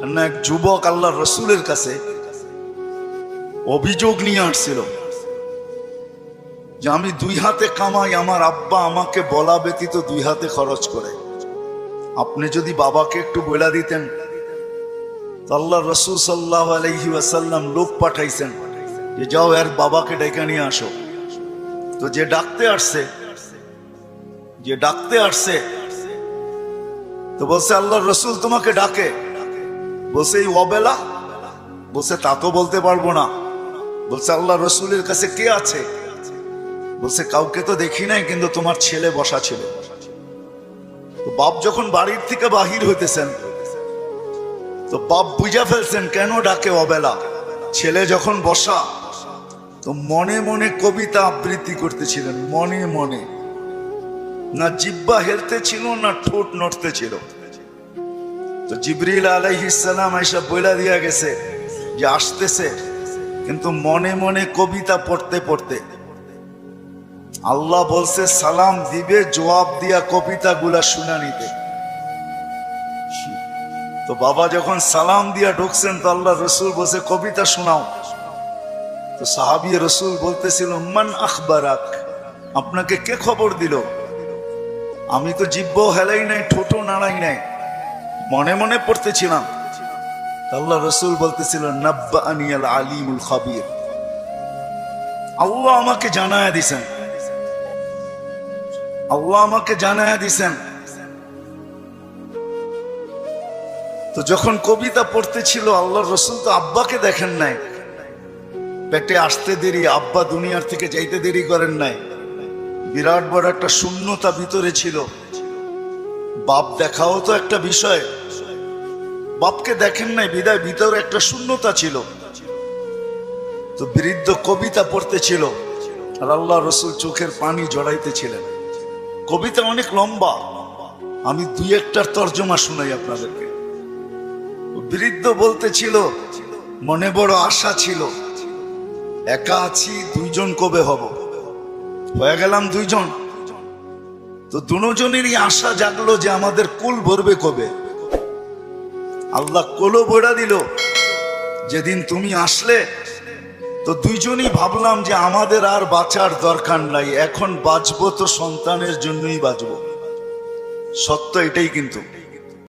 না এক যুবক আল্লাহর রসুলের কাছে অভিযোগ নিয়ে আসছিল যে আমি 2 হাতে কামাই, আমার আব্বা আমাকে বলা ব্যতীত 2 হাতে খরচ করে। আপনি যদি বাবাকে একটু বলে দিতেন। তো আল্লাহর রসুল সাল্লাল্লাহু আলাইহি ওয়াসাল্লাম লোক পাঠাইছেন যে যাও এর বাবাকে ডেকে নিয়ে আসো। তো যে ডাকতে আসছে তো বলছে আল্লাহর রসুল তোমাকে ডাকে। বলছে এই অবেলা? বলছে তা তো বলতে পারবো না। বলছে আল্লাহর রসুলের কাছে কে আছে? বলছে কাউকে তো দেখি নাই, কিন্তু তোমার ছেলে বসা ছিল। তো বাপ যখন বাড়ির থেকে বাহির হইতেছেন তো বাপ বুঝা ফেলছেন কেন ডাকে অবেলা। ছেলে যখন বসা তো মনে মনে কবিতা আবৃত্তি করতেছিলেন, মনে মনে। না জিহ্বা হেলতে ছিল না ঠোঁট নড়তে ছিল। তো জিবরিল আলাইহিস সালাম আয়েশা বইলা দিয়া গেছে যে আসতেছে, কিন্তু মনে মনে কবিতা পড়তে পড়তে। আল্লাহ বলছে সালাম দিবে, জবাব দিয়া কবিতা গুলা শুনা নিতে। তো বাবা যখন সালাম দিয়া ঢুকছেন তো আল্লাহ রসুল বলছে কবিতা শোনাও। তো সাহাবী রসুল বলতেছিল মান আখবারাক, আপনাকে কে খবর দিল? আমি তো জিহ্বাও হেলাই নাই, ঠোঁটও নাড়াই নাই, মনে মনে পড়তেছিলাম। আল্লাহ রসুল বলতেছিল নাব্বাআনিয়াল আলিমুল খাবীর, আল্লাহ আমাকে জানায়া দিছেন, আল্লাহ আমাকে জানায়া দিছেন। তো যখন কবিতা পড়তেছিল আল্লাহর রসুল তো আব্বাকে দেখেন নাই। পেটে আসতে দেরি, আব্বা দুনিয়ার থেকে যাইতে দেরি করেন নাই। বিরাট বড় একটা শূন্যতা ভিতরে ছিল। বাপ দেখাও তো একটা বিষয়, বাপকে দেখেন নাই বিদায় ভিতরে একটা শূন্যতা ছিল। তো বৃদ্ধ কবিতা পড়তেছিল আর আল্লাহ রসুল চোখের পানি জড়াইতেছিলেন। কবিতা অনেক লম্বা, আমি 2-1টার তর্জমা শুনাই আপনাদেরকে। বৃদ্ধ বলতেছিল মনে বড় আশা ছিল, একা আছি, 2 জন কবে হব? হয়ে গেলাম 2 জন। তো দুজনেরই আশা জাগলো যে আমাদের কুল ভরবে কবে। আল্লাহ কোলো বইড়া দিল যেদিন তুমি আসলে। তো 2 জনই ভাবলাম যে আমাদের আর বাঁচার দরকার নাই, এখন বাঁচবো তো সন্তানের জন্যই বাঁচবো। সত্য এটাই কিন্তু।